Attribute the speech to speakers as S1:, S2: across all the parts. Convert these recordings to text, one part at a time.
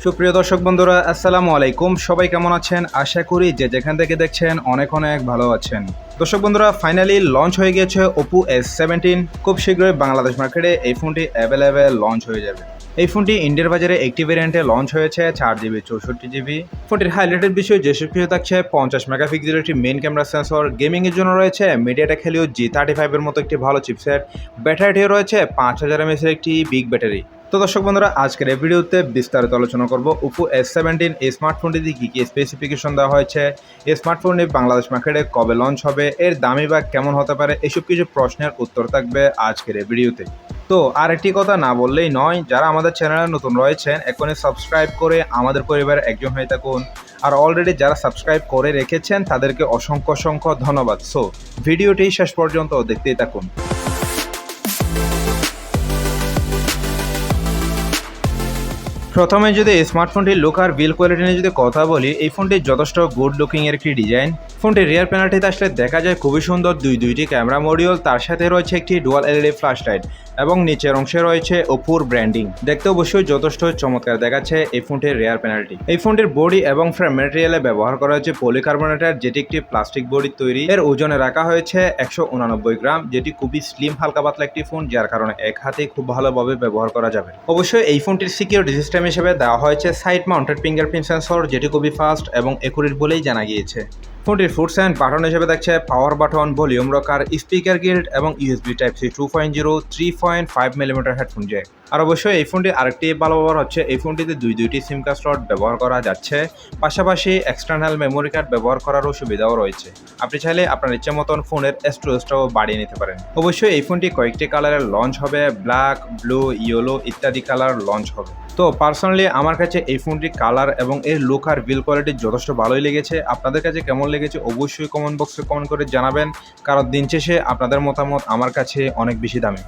S1: সুপ্রিয় দর্শক বন্ধুরা, আসসালামু আলাইকুম। সবাই কেমন আছেন? আশা করি যে যেখান থেকে দেখছেন অনেক ভালো আছেন। দর্শক বন্ধুরা, ফাইনালি লঞ্চ হয়ে গিয়েছে Oppo A17। খুব শীঘ্রই বাংলাদেশ মার্কেটে এই ফোনটি অ্যাভেলেবেল লঞ্চ হয়ে যাবে। এই ফোনটি ইন্ডিয়ার বাজারে একটি ভেরিয়েন্টে লঞ্চ হয়েছে 4GB 64GB। ফোনটির হাইলাইটেড বিষয় যেসব কিছু থাকছে: 50 মেগাপিক্সেলের একটি মেইন ক্যামেরা সেন্সর, গেমিংয়ের জন্য রয়েছে MediaTek Helio G35 এর মতো একটি ভালো চিপসেট, ব্যাটারিটিও রয়েছে 5000 mAh এর একটি বিগ ব্যাটারি। তো দর্শক বন্ধুরা, আজকের এই ভিডিওতে বিস্তারিত আলোচনা করব Oppo A17 এই স্মার্টফোনটিতে কী কী স্পেসিফিকেশন দেওয়া হয়েছে, এই স্মার্টফোনটি বাংলাদেশ মার্কেটে কবে লঞ্চ হবে, এর দামই বা কেমন হতে পারে, এসব কিছু প্রশ্নের উত্তর থাকবে আজকের এই ভিডিওতে। তো আর একটি কথা না বললেই নয়, যারা আমাদের চ্যানেলে নতুন রয়েছেন এখনই সাবস্ক্রাইব করে আমাদের পরিবারের একজন হয়ে থাকুন। আর অলরেডি যারা সাবস্ক্রাইব করে রেখেছেন তাদেরকে অসংখ্য অসংখ্য ধন্যবাদ। সো ভিডিওটি শেষ পর্যন্ত দেখতেই থাকুন। প্রথমে যদি স্মার্টফোনটির লুক আর বিল্ড কোয়ালিটি নিয়ে যদি কথা বলি, এই ফোনটি যথেষ্ট গুড লুকিং এর একটি ডিজাইন। ফোনটির রিয়ার প্যানেলটিতে আসলে দেখা যায় খুবই সুন্দর দুইটি ক্যামেরা মডিউল, তার সাথে রয়েছে একটি ডুয়াল এলইডি ফ্ল্যাশ লাইট এবং নিচের অংশে রয়েছে ওপ্পোর ব্র্যান্ডিং। দেখতে অবশ্যই যথেষ্ট চমৎকার দেখাচ্ছে এই ফোনটির রিয়ার প্যানেলটি। এই ফোনটির বডি এবং ফ্রেম ম্যাটেরিয়ালে ব্যবহার করা হয়েছে পলিকার্বনেটের, যেটি একটি প্লাস্টিক বডি তৈরি। এর ওজনে রাখা হয়েছে 189 গ্রাম, যেটি খুবই স্লিম হালকা পাতলা একটি ফোন, যার কারণে এক হাতে খুব ভালোভাবে ব্যবহার করা যাবে। অবশ্যই এই ফোনটির সিকিউরিটি সিস্টেম হিসেবে দেওয়া হয়েছে সাইড মাউন্টেড ফিঙ্গারপ্রিন্ট সেন্সর, যেটি খুবই ফাস্ট এবং একুরেট বলেই জানা গিয়েছে। ফোনটির ফুটস অ্যান্ড বাটন হিসেবে দেখছে power button, volume rocker, speaker grill এবং USB Type-C 2.0 3.5mm headphone jack. আর অবশ্যই এই ফোনটি আরেকটি ভালো ব্যবহার হচ্ছে, এই ফোনটিতে দুইটি সিম কার্ড স্লট ব্যবহার করা যাচ্ছে, পাশাপাশি এক্সটার্নাল মেমোরি কার্ড ব্যবহার করারও সুবিধাও রয়েছে। আপনি চাইলে আপনার ইচ্ছে মতন ফোনের স্টোরেজটাও বাড়িয়ে নিতে পারেন। অবশ্যই এই ফোনটি কয়েকটি কালারের লঞ্চ হবে, ব্ল্যাক, ব্লু, ইয়েলো ইত্যাদি কালার লঞ্চ হবে। তো পার্সোনালি আমার কাছে এই ফোনটির কালার এবং এর লুক আর বিল্ড কোয়ালিটি যথেষ্ট ভালোই লেগেছে। আপনাদের কাছে কেমন লেগেছে অবশ্যই কমেন্ট বক্সে কমেন্ট করে জানাবেন, কারণ দিন শেষে আপনাদের মতামত আমার কাছে অনেক বেশি দামি।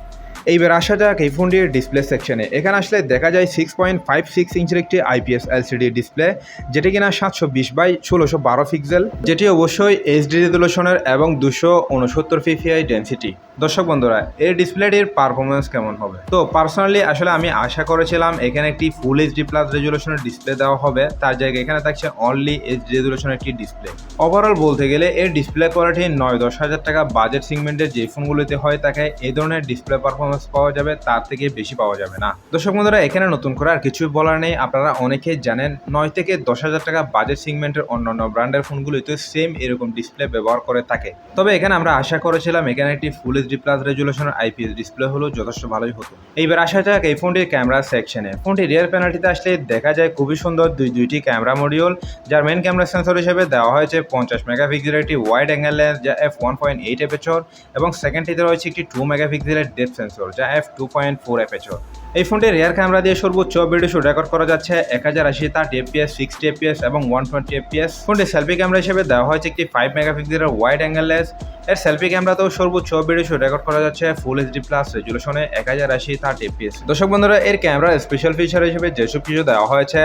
S1: এইবার আসা যাক এই ফোনটির ডিসপ্লে সেকশনে। এখানে আসলে দেখা যায় 6.56 ইঞ্চের একটি IPS LCD ডিসপ্লে, যেটি কিনা 720x1612 পিক্সেল, যেটি অবশ্যই HD রেজোলিউশনের এবং 269 ppi ডেনসিটি। দর্শক বন্ধুরা, এই ডিসপ্লেটির পারফরমেন্স কেমন হবে? তো পার্সোনালি আসলে আমি আশা করেছিলাম এখানে একটি ফুল HD প্লাস রেজোলিউশনের ডিসপ্লে দেওয়া হবে, তার জায়গায় এখানে থাকছে অনলি HD রেজোলিউশনের একটি ডিসপ্লে। ওভারঅল বলতে গেলে এর ডিসপ্লে কোয়ালিটি 9-10 হাজার টাকা বাজেট সেগমেন্টের যে ফোনগুলিতে হয় থাকে এই ধরনের ডিসপ্লে পারফরমেন্স পাওয়া যাবে, তার থেকে বেশি পাওয়া যাবে না। দর্শক বন্ধুরা, এখানে নতুন করে আর কিছুই বলার নেই। আপনারা অনেকেই জানেন 9 থেকে 10 হাজার টাকা বাজেট সেগমেন্টের অন্যান্য ব্র্যান্ডের ফোনগুলিতে সেম এরকম ডিসপ্লে ব্যবহার করে থাকে। তবে এখানে আমরা আশা করেছিলাম এখানে একটি ফুল HD প্লাস রেজোলিউশনের IPS ডিসপ্লে হলো যথেষ্ট ভালোই হতো। এইবার আসা যাক এই ফোনটির ক্যামেরা সেকশনে। ফোনটির রিয়ার প্যানেলটিতে আসলে দেখা যায় খুবই সুন্দর দুইটি ক্যামেরা মডিউল, যার মেইন ক্যামেরা সেন্সর হিসেবে দেওয়া হয়েছে 50 মেগাপিক্সেলের একটি ওয়াইড অ্যাঙ্গেল লেন্স যা f1.8 অ্যাপারচার, এবং সেকেন্ডটিতে রয়েছে একটি 2 মেগাপিক্সেলের ডেপথ সেন্সর যা f2.4 অ্যাপারচার। এই ফোনটির রিয়ার ক্যামেরা দিয়ে সর্বোচ্চ ভিডিও শুট রেকর্ড করা যাচ্ছে 1080 30 fps, 60 fps এবং 120 fps। ফোনটির সেলফি ক্যামেরা হিসেবে দেওয়া হয়েছে একটি 5 মেগাপিক্সেলের ওয়াইড অ্যাঙ্গেল লেন্স। এর সেলফি ক্যামেরাতেও সর্বোচ্চ ভিডিও শুট রেকর্ড করা যাচ্ছে ফুল HD প্লাস রেজোলিউশনে 1080 30 fps। দর্শক বন্ধুরা, এর ক্যামেরার স্পেশাল ফিচার হিসেবে যেসব কিছু দেওয়া হয়েছে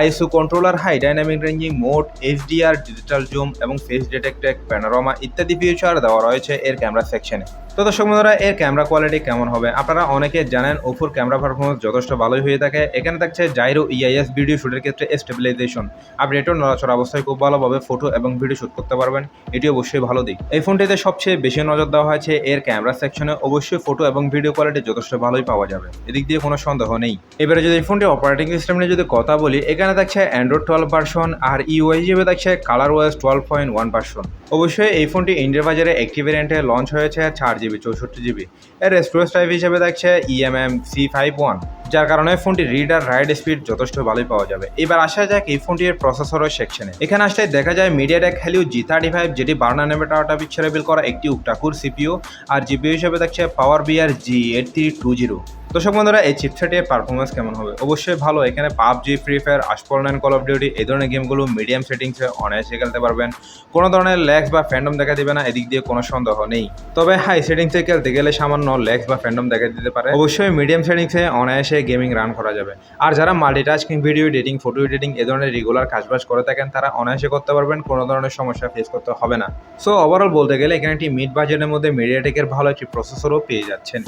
S1: ISO controller, high dynamic ranging mode, HDR, digital zoom এবং ফেস ডিটেক্টেড প্যানোরামা ইত্যাদি ফিচার দেওয়া রয়েছে এর ক্যামেরা সেকশনে। তো দর্শক বন্ধুরা, এর ক্যামেরা কোয়ালিটি কেমন হবে? আপনারা অনেকে জানেন ওপোর ক্যামেরা পারফরমেন্স যথেষ্ট ভালোই হয়ে থাকে। এখানে থাকছে জাইরো EIS ভিডিও শুটের ক্ষেত্রে স্টেবিলাইজেশন, আপনি এটাও নড়াচড়া অবস্থায় খুব ভালোভাবে ফটো এবং ভিডিও শুট করতে পারবেন, এটি অবশ্যই ভালো দিক। এই ফোনটিতে সবচেয়ে বেশি নজর দেওয়া হয়েছে এর ক্যামেরা সেকশনে। অবশ্যই ফটো এবং ভিডিও কোয়ালিটি যথেষ্ট ভালোই পাওয়া যাবে, এদিক দিয়ে কোনো সন্দেহ নেই। এবারে যদি এই ফোনটি অপারেটিং সিস্টেম নিয়ে যদি কথা বলি, এখানে থাকছে Android 12 ভার্সন আর ইউআই হিসেবে থাকছে ColorOS 12.1 ভার্সন। অবশ্যই এই ফোনটি ইন্ডিয়ার বাজারে একটি ভেরিয়েন্টে লঞ্চ হয়েছে 4GB 64GB। এর স্টোরেজ টাইপ হিসেবে থাকছে eMMC51, যার কারণে ফোনটি রিড আর রাইট স্পিড যথেষ্ট ভালোই পাওয়া যাবে। এবার আসা যাক এই ফোনটির প্রসেসরের সেকশনে। এখানে আসলে দেখা যায় MediaTek Helio G35, যেটি 12 nanometer আর্টিফিশিয়াল বিল করা একটি octa-core CPU, আর জিপিইউ হিসেবে থাকছে PowerVR G8320। দর্শক বন্ধুরা, এই চিপসেটের পারফরমেন্স কেমন হবে? অবশ্যই ভালো। এখানে PUBG, ফ্রি ফায়ার, আশপল9, কল অফ ডিউটি এই ধরনের গেমগুলো মিডিয়াম সেটিংসে অনায়াসে খেলতে পারবেন, কোনো ধরনের ল্যাগস বা ফ্যান্ডম দেখা দিবে না, এদিক দিয়ে কোনো সন্দেহ নেই। তবে হাই সেটিংসে খেলতে গেলে সামান্য ল্যাগস বা ফ্যান্ডম দেখা দিতে পারে। অবশ্যই মিডিয়াম সেটিংসে অনায়াসে অনায়াসে গেমিং রান করা যাবে। আর যারা multitasking, video editing, photo editing এ ধরনের রেগুলার কাজবাজ করে থাকেন তারা অনায়াসে করতে পারবেন, কোনো ধরনের সমস্যা ফেস করতে হবে না। সো ওভারঅল বলতে গেলে এখানে একটি মিড বাজেটের মধ্যে মিডিয়াটেকের ভালো একটি প্রসেসরও পেয়ে যাচ্ছেন।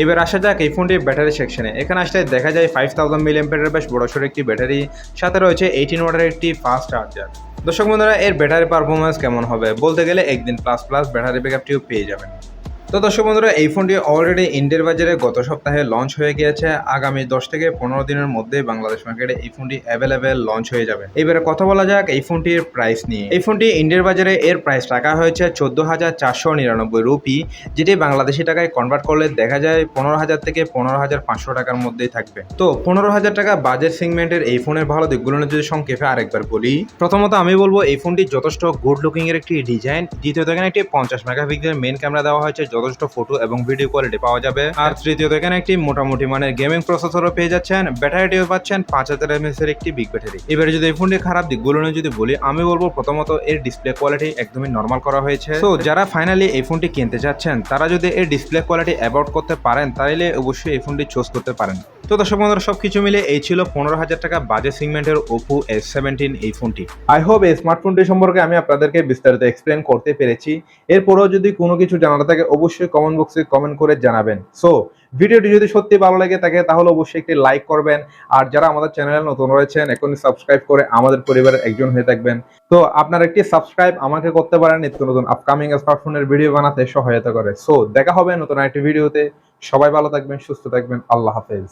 S1: এবার আসা যাক এই ফোনটির ব্যাটারি সেকশনে। এখানে আসলে দেখা যায় 5000 mAh বেশ বড়সড় একটি ব্যাটারি, সাথে রয়েছে 18 ওয়াটের একটি ফাস্ট চার্জার। দর্শক বন্ধুরা, এর ব্যাটারি পারফরমেন্স কেমন হবে বলতে গেলে একদিন প্লাস প্লাস ব্যাটারি ব্যাকআপটিও পেয়ে যাবেন। তো দর্শক বন্ধুরা, এই ফোনটি অলরেডি ইন্ডিয়ার বাজারে গত সপ্তাহে লঞ্চ হয়ে গিয়েছে। আগামী 10 থেকে 15 দিনের মধ্যে বাংলাদেশ মার্কেটে এই ফোনটি অ্যাভেলেবেল লঞ্চ হয়ে যাবে। এবারে কথা বলা যাক এই ফোনটির প্রাইস নিয়ে। এই ফোনটি ইন্ডিয়ার বাজারে এর প্রাইস রাখা হয়েছে 14,499 রুপি, যেটি বাংলাদেশি টাকায় কনভার্ট করলে দেখা যায় 15,000 থেকে 15,500 টাকার মধ্যেই থাকবে। তো 15,000 টাকা বাজেট সেগমেন্টের এই ফোনের ভালো দিকগুলো যদি সংক্ষেপে আরেকবার বলি, প্রথমত আমি বলবো এই ফোনটি যথেষ্ট গুড লুকিং এর একটি ডিজাইন। দ্বিতীয়ত এখানে একটি 50 মেগাপিক্সেলের মেইন ক্যামেরা দেওয়া হয়েছে, যথেষ্ট ফটো এবং ভিডিও কোয়ালিটি পাওয়া যাবে। আর তৃতীয়ত এখানে একটি মোটামুটি মানের গেমিং প্রসেসরও পেয়ে যাচ্ছেন, ব্যাটারিটিও পাচ্ছেন 5000 mAh এর একটি বিগ ব্যাটারি। এবারে যদি এই ফোনটির খারাপ দিকগুলো নিয়ে যদি বলি, আমি বলবো প্রথমত এর ডিসপ্লে কোয়ালিটি একদমই নর্মাল করা হয়েছে। তো যারা ফাইনালি এই ফোনটি কিনতে চাচ্ছেন তারা যদি এর ডিসপ্লে কোয়ালিটি অ্যাভয়েড করতে পারেন তাহলে অবশ্যই এই ফোনটি চুজ করতে পারেন। তো দর্শক বন্ধুরা, সবকিছু মিলে এই ছিল 15,000 টাকা বাজেট সেগমেন্টের Oppo A17 এই ফোনটি। আই হোপ এই স্মার্টফোনটি সম্পর্কে আমি আপনাদেরকে বিস্তারিত এক্সপ্লেন করতে পেরেছি। এরপরেও যদি কোনো কিছু জানার থাকে অবশ্যই কমেন্ট বক্সে কমেন্ট করে জানাবেন। সো ভিডিওটি যদি সত্যি ভালো লাগে থাকে তাহলে অবশ্যই একটি লাইক করবেন। আর যারা আমাদের চ্যানেলে নতুন রয়েছেন এখনই সাবস্ক্রাইব করে আমাদের পরিবারের একজন হয়ে থাকবেন। তো আপনার একটি সাবস্ক্রাইব আমাকে করতে পারেন নিত্য নতুন আপকামিং স্মার্টফোনের ভিডিও বানাতে সহায়তা করে। সো দেখা হবে নতুন একটি ভিডিওতে। সবাই ভালো থাকবেন, সুস্থ থাকবেন। আল্লাহ হাফেজ।